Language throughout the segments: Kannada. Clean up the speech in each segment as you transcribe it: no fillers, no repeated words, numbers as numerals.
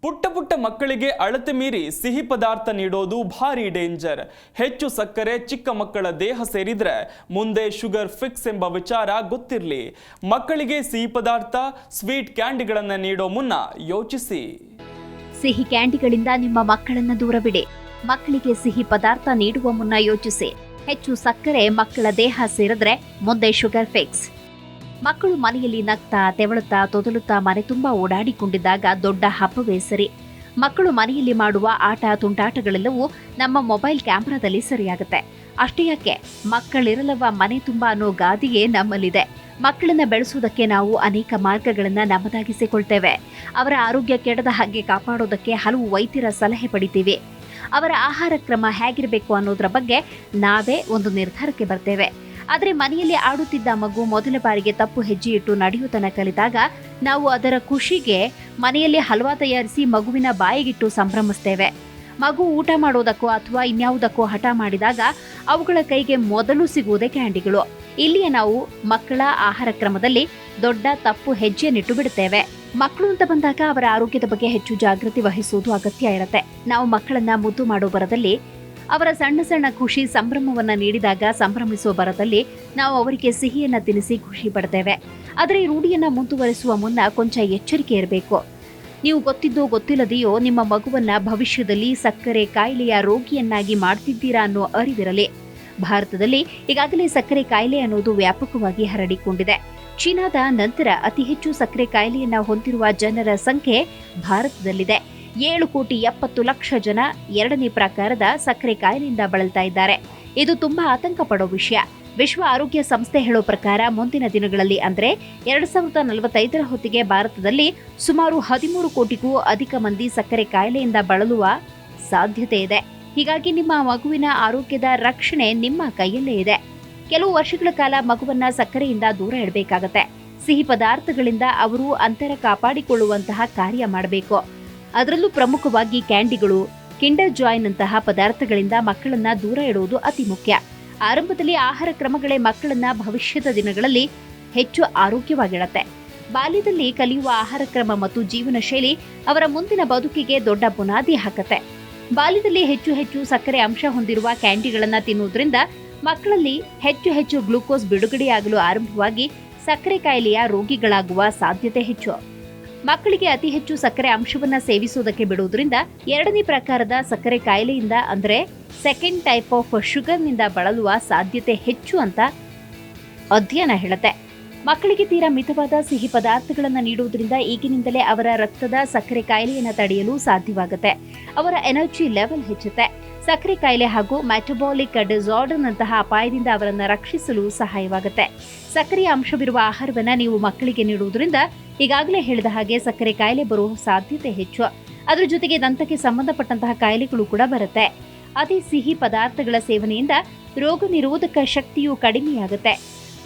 ಪುಟ್ಟ ಪುಟ್ಟ ಮಕ್ಕಳಿಗೆ ಅಳತೆ ಮೀರಿ ಸಿಹಿ ಪದಾರ್ಥ ನೀಡೋದು ಭಾರಿ ಡೇಂಜರ್. ಹೆಚ್ಚು ಸಕ್ಕರೆ ಚಿಕ್ಕ ಮಕ್ಕಳ ದೇಹ ಸೇರಿದ್ರೆ ಮುಂದೆ ಶುಗರ್ ಫಿಕ್ಸ್ ಎಂಬ ವಿಚಾರ ಗೊತ್ತಿರಲಿ. ಮಕ್ಕಳಿಗೆ ಸಿಹಿ ಪದಾರ್ಥ ಸ್ವೀಟ್ ಕ್ಯಾಂಡಿಗಳನ್ನು ನೀಡೋ ಮುನ್ನ ಯೋಚಿಸಿ. ಸಿಹಿ ಕ್ಯಾಂಡಿಗಳಿಂದ ನಿಮ್ಮ ಮಕ್ಕಳನ್ನ ದೂರವಿಡಿ. ಮಕ್ಕಳಿಗೆ ಸಿಹಿ ಪದಾರ್ಥ ನೀಡುವ ಮುನ್ನ ಯೋಚಿಸಿ. ಹೆಚ್ಚು ಸಕ್ಕರೆ ಮಕ್ಕಳ ದೇಹ ಸೇರಿದ್ರೆ ಮುಂದೆ ಶುಗರ್ ಫಿಕ್ಸ್. ಮಕ್ಕಳು ಮನೆಯಲ್ಲಿ ನಗ್ತಾ ತೆವಳುತ್ತಾ ತೊದಲುತ್ತಾ ಮನೆ ತುಂಬಾ ಓಡಾಡಿಕೊಂಡಿದ್ದಾಗ ದೊಡ್ಡ ಹಬ್ಬವೇ ಸರಿ. ಮಕ್ಕಳು ಮನೆಯಲ್ಲಿ ಮಾಡುವ ಆಟ ತುಂಟಾಟಗಳೆಲ್ಲವೂ ನಮ್ಮ ಮೊಬೈಲ್ ಕ್ಯಾಮೆರಾದಲ್ಲಿ ಸರಿಯಾಗುತ್ತೆ. ಅಷ್ಟೇ ಯಾಕೆ, ಮಕ್ಕಳಿರಲವ ಮನೆ ತುಂಬಾ ಅನ್ನೋ ಗಾದೆಯೇ ನಮ್ಮಲ್ಲಿದೆ. ಮಕ್ಕಳನ್ನ ಬೆಳೆಸೋದಕ್ಕೆ ನಾವು ಅನೇಕ ಮಾರ್ಗಗಳನ್ನ ನಮ್ಮದಾಗಿಸಿಕೊಳ್ತೇವೆ. ಅವರ ಆರೋಗ್ಯ ಕೆಡದ ಹಾಗೆ ಕಾಪಾಡೋದಕ್ಕೆ ಹಲವು ವೈದ್ಯರ ಸಲಹೆ ಪಡಿತೀವಿ. ಅವರ ಆಹಾರ ಕ್ರಮ ಹೇಗಿರಬೇಕು ಅನ್ನೋದ್ರ ಬಗ್ಗೆ ನಾವೇ ಒಂದು ನಿರ್ಧಾರಕ್ಕೆ ಬರ್ತೇವೆ. ಆದರೆ ಮನೆಯಲ್ಲಿ ಆಡುತ್ತಿದ್ದ ಮಗು ಮೊದಲ ಬಾರಿಗೆ ತಪ್ಪು ಹೆಜ್ಜೆ ಇಟ್ಟು ನಡೆಯುವುದನ್ನು ಕಲಿತಾಗ ನಾವು ಅದರ ಖುಷಿಗೆ ಮನೆಯಲ್ಲಿ ಹಲ್ವಾ ತಯಾರಿಸಿ ಮಗುವಿನ ಬಾಯಿಗಿಟ್ಟು ಸಂಭ್ರಮಿಸ್ತೇವೆ. ಮಗು ಊಟ ಮಾಡೋದಕ್ಕೋ ಅಥವಾ ಇನ್ಯಾವುದಕ್ಕೋ ಹಠ ಮಾಡಿದಾಗ ಅವುಗಳ ಕೈಗೆ ಮೊದಲು ಸಿಗುವುದೇ ಕ್ಯಾಂಡಿಗಳು. ಇಲ್ಲಿಯೇ ನಾವು ಮಕ್ಕಳ ಆಹಾರ ಕ್ರಮದಲ್ಲಿ ದೊಡ್ಡ ತಪ್ಪು ಹೆಜ್ಜೆಯನ್ನಿಟ್ಟು ಬಿಡುತ್ತೇವೆ. ಮಕ್ಕಳು ಅಂತ ಬಂದಾಗ ಅವರ ಆರೋಗ್ಯದ ಬಗ್ಗೆ ಹೆಚ್ಚು ಜಾಗೃತಿ ವಹಿಸುವುದು ಅಗತ್ಯ ಇರುತ್ತೆ. ನಾವು ಮಕ್ಕಳನ್ನ ಮುದ್ದು ಮಾಡೋ ಬರದಲ್ಲಿ, ಅವರ ಸಣ್ಣ ಸಣ್ಣ ಖುಷಿ ಸಂಭ್ರಮವನ್ನ ನೀಡಿದಾಗ ಸಂಭ್ರಮಿಸುವ ಬರದಲ್ಲಿ ನಾವು ಅವರಿಗೆ ಸಿಹಿಯನ್ನ ತಿನ್ನಿಸಿ ಖುಷಿ ಪಡ್ತೇವೆ. ಆದರೆ ಈ ರೂಢಿಯನ್ನ ಮುಂದುವರಿಸುವ ಮುನ್ನ ಕೊಂಚ ಎಚ್ಚರಿಕೆ ಇರಬೇಕು. ನೀವು ಗೊತ್ತಿದ್ದೋ ಗೊತ್ತಿಲ್ಲದೆಯೋ ನಿಮ್ಮ ಮಗುವನ್ನ ಭವಿಷ್ಯದಲ್ಲಿ ಸಕ್ಕರೆ ಕಾಯಿಲೆಯ ರೋಗಿಯನ್ನಾಗಿ ಮಾಡ್ತಿದ್ದೀರಾ ಅನ್ನೋ ಅರಿವಿರಲಿ. ಭಾರತದಲ್ಲಿ ಈಗಾಗಲೇ ಸಕ್ಕರೆ ಕಾಯಿಲೆ ಅನ್ನೋದು ವ್ಯಾಪಕವಾಗಿ ಹರಡಿಕೊಂಡಿದೆ. ಚೀನಾದ ನಂತರ ಅತಿ ಹೆಚ್ಚು ಸಕ್ಕರೆ ಕಾಯಿಲೆಯನ್ನ ಹೊಂದಿರುವ ಜನರ ಸಂಖ್ಯೆ ಭಾರತದಲ್ಲಿದೆ. 7,70,00,000 ಜನ ಎರಡನೇ ಪ್ರಕಾರದ ಸಕ್ಕರೆ ಕಾಯಿಲೆಯಿಂದ ಬಳಲ್ತಾ ಇದ್ದಾರೆ. ಇದು ತುಂಬಾ ಆತಂಕ ಪಡೋ ವಿಷಯ. ವಿಶ್ವ ಆರೋಗ್ಯ ಸಂಸ್ಥೆ ಹೇಳೋ ಪ್ರಕಾರ ಮುಂದಿನ ದಿನಗಳಲ್ಲಿ ಅಂದ್ರೆ 2045ರ ಹೊತ್ತಿಗೆ ಭಾರತದಲ್ಲಿ ಸುಮಾರು 13 ಕೋಟಿಗೂ ಅಧಿಕ ಮಂದಿ ಸಕ್ಕರೆ ಕಾಯಿಲೆಯಿಂದ ಬಳಲುವ ಸಾಧ್ಯತೆ ಇದೆ. ಹೀಗಾಗಿ ನಿಮ್ಮ ಮಗುವಿನ ಆರೋಗ್ಯದ ರಕ್ಷಣೆ ನಿಮ್ಮ ಕೈಯಲ್ಲೇ ಇದೆ. ಕೆಲವು ವರ್ಷಗಳ ಕಾಲ ಮಗುವನ್ನ ಸಕ್ಕರೆಯಿಂದ ದೂರ ಇಡಬೇಕಾಗತ್ತೆ. ಸಿಹಿ ಪದಾರ್ಥಗಳಿಂದ ಅವರು ಅಂತರ ಕಾಪಾಡಿಕೊಳ್ಳುವಂತಹ ಕಾರ್ಯ ಮಾಡಬೇಕು. ಅದರಲ್ಲೂ ಪ್ರಮುಖವಾಗಿ ಕ್ಯಾಂಡಿಗಳು, ಕಿಂಡರ್ ಜಾಯ್ನಂತಹ ಪದಾರ್ಥಗಳಿಂದ ಮಕ್ಕಳನ್ನ ದೂರ ಇಡುವುದು ಅತಿ ಮುಖ್ಯ. ಆರಂಭದಲ್ಲಿ ಆಹಾರ ಕ್ರಮಗಳೇ ಮಕ್ಕಳನ್ನ ಭವಿಷ್ಯದ ದಿನಗಳಲ್ಲಿ ಹೆಚ್ಚು ಆರೋಗ್ಯವಾಗಿಡತ್ತೆ. ಬಾಲ್ಯದಲ್ಲಿ ಕಲಿಯುವ ಆಹಾರ ಕ್ರಮ ಮತ್ತು ಜೀವನ ಶೈಲಿ ಅವರ ಮುಂದಿನ ಬದುಕಿಗೆ ದೊಡ್ಡ ಬುನಾದಿ ಹಾಕತ್ತೆ. ಬಾಲ್ಯದಲ್ಲಿ ಹೆಚ್ಚು ಹೆಚ್ಚು ಸಕ್ಕರೆ ಅಂಶ ಹೊಂದಿರುವ ಕ್ಯಾಂಡಿಗಳನ್ನ ತಿನ್ನುವುದರಿಂದ ಮಕ್ಕಳಲ್ಲಿ ಹೆಚ್ಚು ಹೆಚ್ಚು ಗ್ಲೂಕೋಸ್ ಬಿಡುಗಡೆಯಾಗಲು ಆರಂಭವಾಗಿ ಸಕ್ಕರೆ ಕಾಯಿಲೆಯ ರೋಗಿಗಳಾಗುವ ಸಾಧ್ಯತೆ ಹೆಚ್ಚು. ಮಕ್ಕಳಿಗೆ ಅತಿ ಹೆಚ್ಚು ಸಕ್ಕರೆ ಅಂಶವನ್ನ ಸೇವಿಸುವುದಕ್ಕೆ ಬಿಡುವುದರಿಂದ ಎರಡನೇ ಪ್ರಕಾರದ ಸಕ್ಕರೆ ಕಾಯಿಲೆಯಿಂದ ಅಂದ್ರೆ ಸೆಕೆಂಡ್ ಟೈಪ್ ಆಫ್ ಶುಗರ್ನಿಂದ ಬಳಲುವ ಸಾಧ್ಯತೆ ಹೆಚ್ಚು ಅಂತ ಅಧ್ಯಯನ ಹೇಳುತ್ತೆ. ಮಕ್ಕಳಿಗೆ ತೀರಾ ಮಿತವಾದ ಸಿಹಿ ಪದಾರ್ಥಗಳನ್ನು ನೀಡುವುದರಿಂದ ಈಗಿನಿಂದಲೇ ಅವರ ರಕ್ತದ ಸಕ್ಕರೆ ಕಾಯಿಲೆಯನ್ನು ತಡೆಯಲು ಸಾಧ್ಯವಾಗುತ್ತೆ. ಅವರ ಎನರ್ಜಿ ಲೆವೆಲ್ ಹೆಚ್ಚುತ್ತೆ. ಸಕ್ಕರೆ ಕಾಯಿಲೆ ಹಾಗೂ ಮೆಟಬಾಲಿಕ್ ಡಿಸಾರ್ಡರ್ನಂತಹ ಅಪಾಯದಿಂದ ಅವರನ್ನು ರಕ್ಷಿಸಲು ಸಹಾಯವಾಗುತ್ತೆ. ಸಕ್ಕರೆಯ ಅಂಶವಿರುವ ಆಹಾರವನ್ನು ನೀವು ಮಕ್ಕಳಿಗೆ ನೀಡುವುದರಿಂದ ಈಗಾಗಲೇ ಹೇಳಿದ ಹಾಗೆ ಸಕ್ಕರೆ ಕಾಯಿಲೆ ಬರುವ ಸಾಧ್ಯತೆ ಹೆಚ್ಚು. ಅದರ ಜೊತೆಗೆ ದಂತಕ್ಕೆ ಸಂಬಂಧಪಟ್ಟಂತಹ ಕಾಯಿಲೆಗಳು ಕೂಡ ಬರುತ್ತೆ. ಅತಿ ಸಿಹಿ ಪದಾರ್ಥಗಳ ಸೇವನೆಯಿಂದ ರೋಗ ನಿರೋಧಕ ಶಕ್ತಿಯು ಕಡಿಮೆಯಾಗುತ್ತೆ.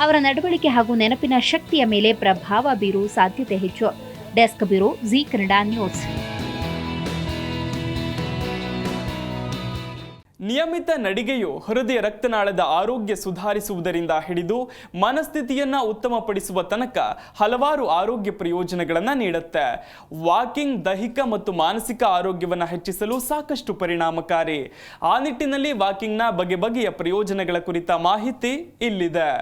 ಅವರ ನಡವಳಿಕೆ ಹಾಗೂ ನೆನಪಿನ ಶಕ್ತಿಯ ಮೇಲೆ ಪ್ರಭಾವ ಬೀರುವ ಸಾಧ್ಯತೆ ಹೆಚ್ಚು. Desk bureau, Zee Kannada news. ನಿಯಮಿತ ನಡಿಗೆಯು ಹೃದಯ ರಕ್ತನಾಳದ ಆರೋಗ್ಯ ಸುಧಾರಿಸುವುದರಿಂದ ಹಿಡಿದು ಮನಸ್ಥಿತಿಯನ್ನ ಉತ್ತಮಪಡಿಸುವ ತನಕ ಹಲವಾರು ಆರೋಗ್ಯ ಪ್ರಯೋಜನಗಳನ್ನು ನೀಡುತ್ತೆ. ವಾಕಿಂಗ್ ದೈಹಿಕ ಮತ್ತು ಮಾನಸಿಕ ಆರೋಗ್ಯವನ್ನು ಹೆಚ್ಚಿಸಲು ಸಾಕಷ್ಟು ಪರಿಣಾಮಕಾರಿ. ಆ ನಿಟ್ಟಿನಲ್ಲಿ ವಾಕಿಂಗ್ನ ಬಗೆ ಬಗೆಯ ಪ್ರಯೋಜನಗಳ ಕುರಿತ ಮಾಹಿತಿ ಇಲ್ಲಿದೆ.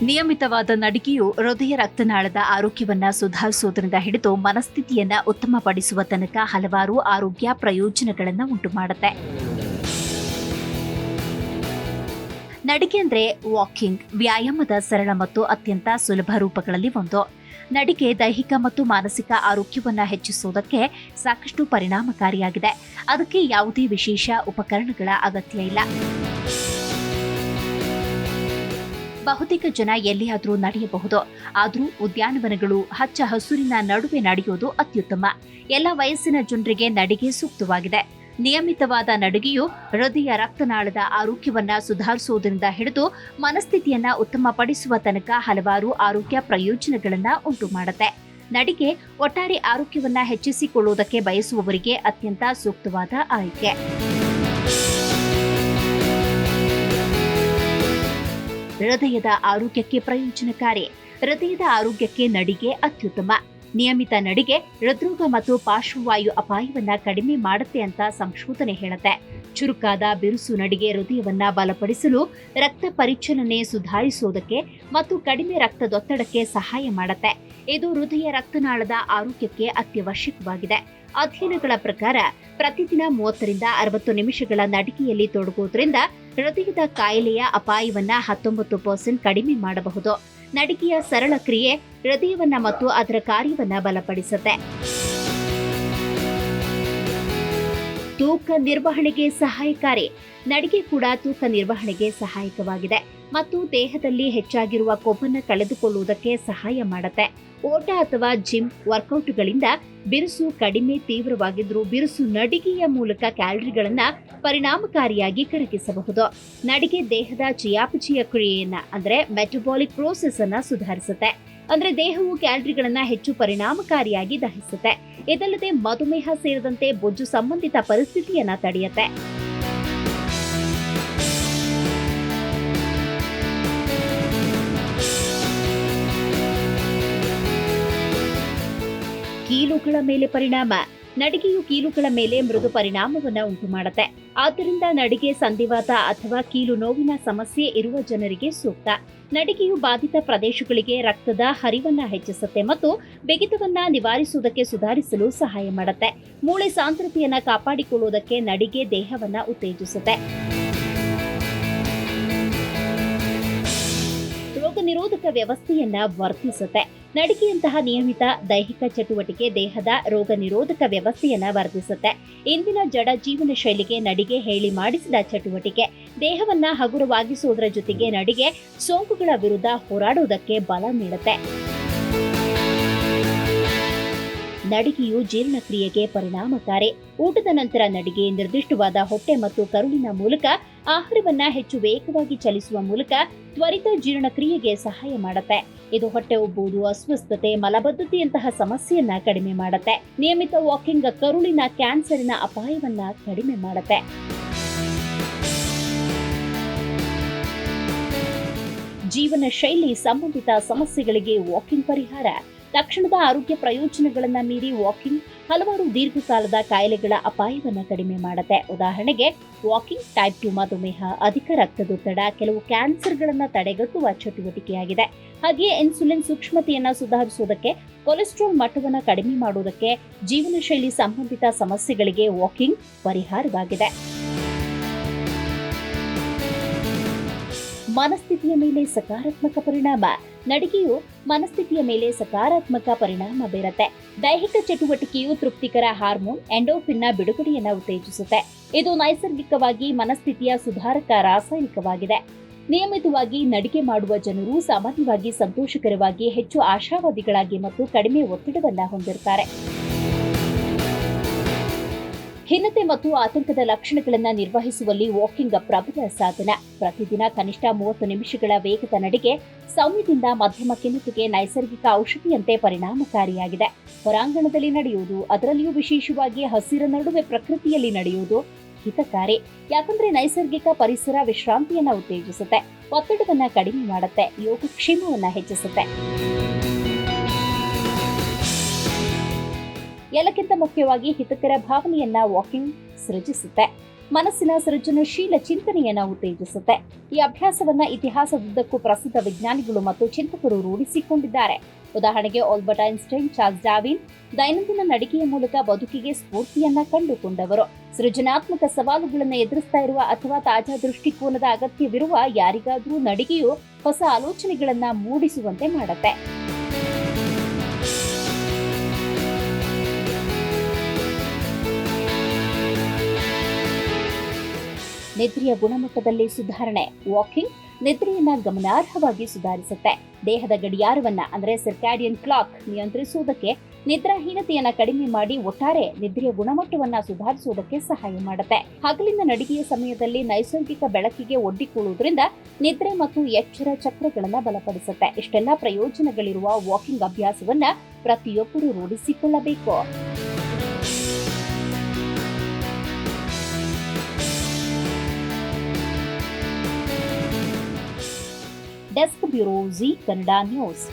ನಿಯಮಿತವಾದ ನಡಿಗೆಯು ಹೃದಯ ರಕ್ತನಾಳದ ಆರೋಗ್ಯವನ್ನ ಸುಧಾರಿಸುವುದರಿಂದ ಹಿಡಿದು ಮನಸ್ಥಿತಿಯನ್ನ ಉತ್ತಮಪಡಿಸುವ ತನಕ ಹಲವಾರು ಆರೋಗ್ಯ ಪ್ರಯೋಜನಗಳನ್ನು ಉಂಟು ಮಾಡುತ್ತೆ. ನಡಿಗೆ ಅಂದ್ರೆ ವಾಕಿಂಗ್, ವ್ಯಾಯಾಮದ ಸರಳ ಮತ್ತು ಅತ್ಯಂತ ಸುಲಭ ರೂಪಗಳಲ್ಲಿ ಒಂದು. ನಡಿಗೆ ದೈಹಿಕ ಮತ್ತು ಮಾನಸಿಕ ಆರೋಗ್ಯವನ್ನ ಹೆಚ್ಚಿಸುವುದಕ್ಕೆ ಸಾಕಷ್ಟು ಪರಿಣಾಮಕಾರಿಯಾಗಿದೆ. ಅದಕ್ಕೆ ಯಾವುದೇ ವಿಶೇಷ ಉಪಕರಣಗಳ ಅಗತ್ಯ ಇಲ್ಲ. ಬಹುತೇಕ ಜನ ಎಲ್ಲಿಯಾದರೂ ನಡೆಯಬಹುದು. ಆದರೂ ಉದ್ಯಾನವನಗಳು, ಹಚ್ಚ ಹಸುರಿನ ನಡುವೆ ನಡೆಯೋದು ಅತ್ಯುತ್ತಮ. ಎಲ್ಲ ವಯಸ್ಸಿನ ಜನರಿಗೆ ನಡಿಗೆ ಸೂಕ್ತವಾಗಿದೆ. ನಿಯಮಿತವಾದ ನಡಿಗೆಯು ಹೃದಯ ರಕ್ತನಾಳದ ಆರೋಗ್ಯವನ್ನ ಸುಧಾರಿಸುವುದರಿಂದ ಹಿಡಿದು ಮನಸ್ಥಿತಿಯನ್ನ ಉತ್ತಮಪಡಿಸುವ ತನಕ ಹಲವಾರು ಆರೋಗ್ಯ ಪ್ರಯೋಜನಗಳನ್ನ ಉಂಟು ಮಾಡುತ್ತೆ. ನಡಿಗೆ ಒಟ್ಟಾರೆ ಆರೋಗ್ಯವನ್ನ ಹೆಚ್ಚಿಸಿಕೊಳ್ಳುವುದಕ್ಕೆ ಬಯಸುವವರಿಗೆ ಅತ್ಯಂತ ಸೂಕ್ತವಾದ ಆಯ್ಕೆ. ಹೃದಯದ ಆರೋಗ್ಯಕ್ಕೆ ಪ್ರಯೋಜನಕಾರಿ. ಹೃದಯದ ಆರೋಗ್ಯಕ್ಕೆ ನಡಿಗೆ ಅತ್ಯುತ್ತಮ. ನಿಯಮಿತ ನಡಿಗೆ ಹೃದ್ರೋಗ ಮತ್ತು ಪಾರ್ಶ್ವವಾಯು ಅಪಾಯವನ್ನ ಕಡಿಮೆ ಮಾಡುತ್ತೆ ಅಂತ ಸಂಶೋಧನೆ ಹೇಳುತ್ತೆ. ಚುರುಕಾದ ಬಿರುಸು ನಡಿಗೆ ಹೃದಯವನ್ನ ಬಲಪಡಿಸಲು, ರಕ್ತ ಪರಿಚಲನೆ ಸುಧಾರಿಸುವುದಕ್ಕೆ ಮತ್ತು ಕಡಿಮೆ ರಕ್ತದೊತ್ತಡಕ್ಕೆ ಸಹಾಯ ಮಾಡುತ್ತೆ. ಇದು ಹೃದಯ ರಕ್ತನಾಳದ ಆರೋಗ್ಯಕ್ಕೆ ಅತ್ಯವಶ್ಯಕವಾಗಿದೆ. ಅಧ್ಯಯನಗಳ ಪ್ರಕಾರ ಪ್ರತಿದಿನ 30 ರಿಂದ 60 ನಿಮಿಷಗಳ ನಡಿಗೆಯಲ್ಲಿ ತೊಡಗುವುದರಿಂದ ಹೃದಯದ ಕಾಯಿಲೆಯ ಅಪಾಯವನ್ನ 19% ಕಡಿಮೆ ಮಾಡಬಹುದು. ನಡಿಗೆಯ ಸರಳ ಕ್ರಿಯೆ ಹೃದಯವನ್ನ ಮತ್ತು ಅದರ ಕಾರ್ಯವನ್ನ ಬಲಪಡಿಸುತ್ತೆ. ತೂಕ ನಿರ್ವಹಣೆಗೆ ಸಹಾಯಕಾರಿ. ನಡಿಗೆ ಕೂಡ ತೂಕ ನಿರ್ವಹಣೆಗೆ ಸಹಾಯಕವಾಗಿದೆ ಮತ್ತು ದೇಹದಲ್ಲಿ ಹೆಚ್ಚಾಗಿರುವ ಕೊಬ್ಬನ್ನು ಕಳೆದುಕೊಳ್ಳುವುದಕ್ಕೆ ಸಹಾಯ ಮಾಡುತ್ತೆ. ಓಟ ಅಥವಾ ಜಿಮ್ ವರ್ಕೌಟ್ಗಳಿಂದ ಬಿರುಸು ಕಡಿಮೆ ತೀವ್ರವಾಗಿದ್ರೂ ಬಿರುಸು ನಡಿಗೆಯ ಮೂಲಕ ಕ್ಯಾಲರಿಗಳನ್ನ ಪರಿಣಾಮಕಾರಿಯಾಗಿ ಕರಗಿಸಬಹುದು. ನಡಿಗೆ ದೇಹದ ಚಯಾಪಚಯ ಕ್ರಿಯೆಯನ್ನ ಅಂದ್ರೆ ಮೆಟಬಾಲಿಕ್ ಪ್ರೋಸೆಸ್ ಅನ್ನ ಸುಧಾರಿಸುತ್ತೆ. ಅಂದ್ರೆ ದೇಹವು ಕ್ಯಾಲರಿಗಳನ್ನ ಹೆಚ್ಚು ಪರಿಣಾಮಕಾರಿಯಾಗಿ ದಹಿಸುತ್ತೆ. ಇದಲ್ಲದೆ ಮಧುಮೇಹ ಸೇರಿದಂತೆ ಬೊಜ್ಜು ಸಂಬಂಧಿತ ಪರಿಸ್ಥಿತಿಯನ್ನ ತಡೆಯುತ್ತೆ. ಕೀಲುಗಳ ಮೇಲೆ ಪರಿಣಾಮ. ನಡಿಗೆಯು ಕೀಲುಗಳ ಮೇಲೆ ಮೃದು ಪರಿಣಾಮವನ್ನು ಉಂಟು ಮಾಡುತ್ತೆ. ಆದ್ದರಿಂದ ನಡಿಗೆ ಸಂಧಿವಾತ ಅಥವಾ ಕೀಲು ನೋವಿನ ಸಮಸ್ಯೆ ಇರುವ ಜನರಿಗೆ ಸೂಕ್ತ. ನಡಿಗೆಯು ಬಾಧಿತ ಪ್ರದೇಶಗಳಿಗೆ ರಕ್ತದ ಹರಿವನ್ನ ಹೆಚ್ಚಿಸುತ್ತೆ ಮತ್ತು ಬಿಗಿತವನ್ನ ನಿವಾರಿಸುವುದಕ್ಕೆ ಸುಧಾರಿಸಲು ಸಹಾಯ ಮಾಡುತ್ತೆ. ಮೂಳೆ ಸಾಂದ್ರತೆಯನ್ನ ಕಾಪಾಡಿಕೊಳ್ಳುವುದಕ್ಕೆ ನಡಿಗೆ ದೇಹವನ್ನ ಉತ್ತೇಜಿಸುತ್ತೆ. ರೋಗ ನಿರೋಧಕ ವ್ಯವಸ್ಥೆಯನ್ನ ವರ್ಧಿಸುತ್ತೆ. ನಡಿಗೆಯಂತಹ ನಿಯಮಿತ ದೈಹಿಕ ಚಟುವಟಿಕೆ ದೇಹದ ರೋಗ ನಿರೋಧಕ ವ್ಯವಸ್ಥೆಯನ್ನ ವರ್ಧಿಸುತ್ತೆ. ಇಂದಿನ ಜಡ ಜೀವನ ಶೈಲಿಗೆ ನಡಿಗೆ ಹೇಳಿ ಮಾಡಿಸಿದ ಚಟುವಟಿಕೆ. ದೇಹವನ್ನ ಹಗುರವಾಗಿಸುವುದರ ಜೊತೆಗೆ ನಡಿಗೆ ಸೋಂಕುಗಳ ವಿರುದ್ಧ ಹೋರಾಡುವುದಕ್ಕೆ ಬಲ ನೀಡುತ್ತೆ. ನಡಿಗೆಯು ಜೀರ್ಣಕ್ರಿಯೆಗೆ ಪರಿಣಾಮಕಾರಿ. ಊಟದ ನಂತರ ನಡಿಗೆ ನಿರ್ದಿಷ್ಟವಾದ ಹೊಟ್ಟೆ ಮತ್ತು ಕರುಳಿನ ಮೂಲಕ ಆಹಾರವನ್ನ ಹೆಚ್ಚು ವೇಗವಾಗಿ ಚಲಿಸುವ ಮೂಲಕ ತ್ವರಿತ ಜೀರ್ಣಕ್ರಿಯೆಗೆ ಸಹಾಯ ಮಾಡುತ್ತೆ. ಇದು ಹೊಟ್ಟೆ ಉಬ್ಬುವುದು, ಅಸ್ವಸ್ಥತೆ, ಮಲಬದ್ಧತೆಯಂತಹ ಸಮಸ್ಯೆಯನ್ನ ಕಡಿಮೆ ಮಾಡುತ್ತೆ. ನಿಯಮಿತ ವಾಕಿಂಗ್ ಕರುಳಿನ ಕ್ಯಾನ್ಸರಿನ ಅಪಾಯವನ್ನ ಕಡಿಮೆ ಮಾಡುತ್ತೆ. ಜೀವನ ಶೈಲಿ ಸಂಬಂಧಿತ ಸಮಸ್ಯೆಗಳಿಗೆ ವಾಕಿಂಗ್ ಪರಿಹಾರ. ತಕ್ಷಣದ ಆರೋಗ್ಯ ಪ್ರಯೋಜನಗಳನ್ನ ಮೀರಿ ವಾಕಿಂಗ್ ಹಲವಾರು ದೀರ್ಘಕಾಲದ ಕಾಯಿಲೆಗಳ ಅಪಾಯವನ್ನ ಕಡಿಮೆ ಮಾಡುತ್ತೆ. ಉದಾಹರಣೆಗೆ ವಾಕಿಂಗ್ ಟೈಪ್ 2 ಮಧುಮೇಹ, ಅಧಿಕ ರಕ್ತದೊತ್ತಡ, ಕೆಲವು ಕ್ಯಾನ್ಸರ್ಗಳನ್ನ ತಡೆಗಟ್ಟುವ ಚಟುವಟಿಕೆಯಾಗಿದೆ. ಹಾಗೆಯೇ ಇನ್ಸುಲಿನ್ ಸೂಕ್ಷ್ಮತೆಯನ್ನ ಸುಧಾರಿಸುವುದಕ್ಕೆ, ಕೊಲೆಸ್ಟ್ರಾಲ್ ಮಟ್ಟವನ್ನ ಕಡಿಮೆ ಮಾಡುವುದಕ್ಕೆ, ಜೀವನ ಶೈಲಿ ಸಂಬಂಧಿತ ಸಮಸ್ಯೆಗಳಿಗೆ ವಾಕಿಂಗ್ ಪರಿಹಾರವಾಗಿದೆ. ಮನಸ್ಥಿತಿಯ ಮೇಲೆ ಸಕಾರಾತ್ಮಕ ಪರಿಣಾಮ. ನಡಿಗೆಯು ಮನಸ್ಥಿತಿಯ ಮೇಲೆ ಸಕಾರಾತ್ಮಕ ಪರಿಣಾಮ ಬೀರುತ್ತೆ. ದೈಹಿಕ ಚಟುವಟಿಕೆಯು ತೃಪ್ತಿಕರ ಹಾರ್ಮೋನ್ ಎಂಡೋರ್ಫಿನ್ನ ಬಿಡುಗಡೆಯನ್ನು ಉತ್ತೇಜಿಸುತ್ತೆ. ಇದು ನೈಸರ್ಗಿಕವಾಗಿ ಮನಸ್ಥಿತಿಯ ಸುಧಾರಕ ರಾಸಾಯನಿಕವಾಗಿದೆ. ನಿಯಮಿತವಾಗಿ ನಡಿಗೆ ಮಾಡುವ ಜನರು ಸಾಮಾನ್ಯವಾಗಿ ಸಂತೋಷಕರವಾಗಿ, ಹೆಚ್ಚು ಆಶಾವಾದಿಗಳಾಗಿ ಮತ್ತು ಕಡಿಮೆ ಒತ್ತಡವನ್ನ ಹೊಂದಿರುತ್ತಾರೆ. ಖಿನ್ನತೆ ಮತ್ತು ಆತಂಕದ ಲಕ್ಷಣಗಳನ್ನು ನಿರ್ವಹಿಸುವಲ್ಲಿ ವಾಕಿಂಗ್ ಪ್ರಬಲ ಸಾಧನ. ಪ್ರತಿದಿನ ಕನಿಷ್ಠ 30 ನಿಮಿಷಗಳ ವೇಗದ ನಡಿಗೆ ಸೌಮ್ಯದಿಂದ ಮಧ್ಯಮ ಖಿನ್ನತೆಗೆ ನೈಸರ್ಗಿಕ ಔಷಧಿಯಂತೆ ಪರಿಣಾಮಕಾರಿಯಾಗಿದೆ. ಹೊರಾಂಗಣದಲ್ಲಿ ನಡೆಯುವುದು, ಅದರಲ್ಲಿಯೂ ವಿಶೇಷವಾಗಿ ಹಸಿರ ನಡುವೆ ಪ್ರಕೃತಿಯಲ್ಲಿ ನಡೆಯುವುದು ಹಿತಕಾರಿ. ಯಾಕಂದ್ರೆ ನೈಸರ್ಗಿಕ ಪರಿಸರ ವಿಶ್ರಾಂತಿಯನ್ನ ಉತ್ತೇಜಿಸುತ್ತೆ, ಒತ್ತಡವನ್ನ ಕಡಿಮೆ ಮಾಡುತ್ತೆ, ಯೋಗಕ್ಷೇಮವನ್ನ ಹೆಚ್ಚಿಸುತ್ತೆ. ಎಲ್ಲಕ್ಕಿಂತ ಮುಖ್ಯವಾಗಿ ಹಿತಕರ ಭಾವನೆಯನ್ನ ವಾಕಿಂಗ್ ಸೃಜಿಸುತ್ತೆ. ಮನಸ್ಸಿನ ಸೃಜನಶೀಲ ಚಿಂತನೆಯನ್ನ ಉತ್ತೇಜಿಸುತ್ತೆ. ಈ ಅಭ್ಯಾಸವನ್ನ ಇತಿಹಾಸದುದ್ದಕ್ಕೂ ಪ್ರಸಿದ್ಧ ವಿಜ್ಞಾನಿಗಳು ಮತ್ತು ಚಿಂತಕರು ರೂಢಿಸಿಕೊಂಡಿದ್ದಾರೆ. ಉದಾಹರಣೆಗೆ ಆಲ್ಬರ್ಟ್ ಐನ್ಸ್ಟೈನ್, ಚಾರ್ಲ್ಸ್ ಡಾರ್ವಿನ್ ದೈನಂದಿನ ನಡಿಗೆಯ ಮೂಲಕ ಬದುಕಿಗೆ ಸ್ಫೂರ್ತಿಯನ್ನ ಕಂಡುಕೊಂಡವರು. ಸೃಜನಾತ್ಮಕ ಸವಾಲುಗಳನ್ನು ಎದುರಿಸ್ತಾ ಇರುವ ಅಥವಾ ತಾಜಾ ದೃಷ್ಟಿಕೋನದ ಅಗತ್ಯವಿರುವ ಯಾರಿಗಾದರೂ ನಡಿಗೆಯು ಹೊಸ ಆಲೋಚನೆಗಳನ್ನ ಮೂಡಿಸುವಂತೆ ಮಾಡುತ್ತೆ. ನಿದ್ರೆಯ ಗುಣಮಟ್ಟದಲ್ಲಿ ಸುಧಾರಣೆ. ವಾಕಿಂಗ್ ನಿದ್ರೆಯನ್ನ ಗಮನಾರ್ಹವಾಗಿ ಸುಧಾರಿಸುತ್ತೆ. ದೇಹದ ಗಡಿಯಾರವನ್ನ ಅಂದ್ರೆ ಸರ್ಕ್ಯಾಡಿಯನ್ ಕ್ಲಾಕ್ ನಿಯಂತ್ರಿಸುವುದಕ್ಕೆ ನಿದ್ರಾಹೀನತೆಯನ್ನ ಕಡಿಮೆ ಮಾಡಿ ಒಟ್ಟಾರೆ ನಿದ್ರೆಯ ಗುಣಮಟ್ಟವನ್ನ ಸುಧಾರಿಸುವುದಕ್ಕೆ ಸಹಾಯ ಮಾಡುತ್ತೆ. ಹಗಲಿನ ನಡಿಗೆಯ ಸಮಯದಲ್ಲಿ ನೈಸರ್ಗಿಕ ಬೆಳಕಿಗೆ ಒಡ್ಡಿಕೊಳ್ಳುವುದರಿಂದ ನಿದ್ರೆ ಮತ್ತು ಎಚ್ಚರ ಚಕ್ರಗಳನ್ನ ಬಲಪಡಿಸುತ್ತೆ. ಇಷ್ಟೆಲ್ಲ ಪ್ರಯೋಜನಗಳಿರುವ ವಾಕಿಂಗ್ ಅಭ್ಯಾಸವನ್ನ ಪ್ರತಿಯೊಬ್ಬರು ರೂಢಿಸಿಕೊಳ್ಳಬೇಕು. Desk bureau, Zee Kannada news.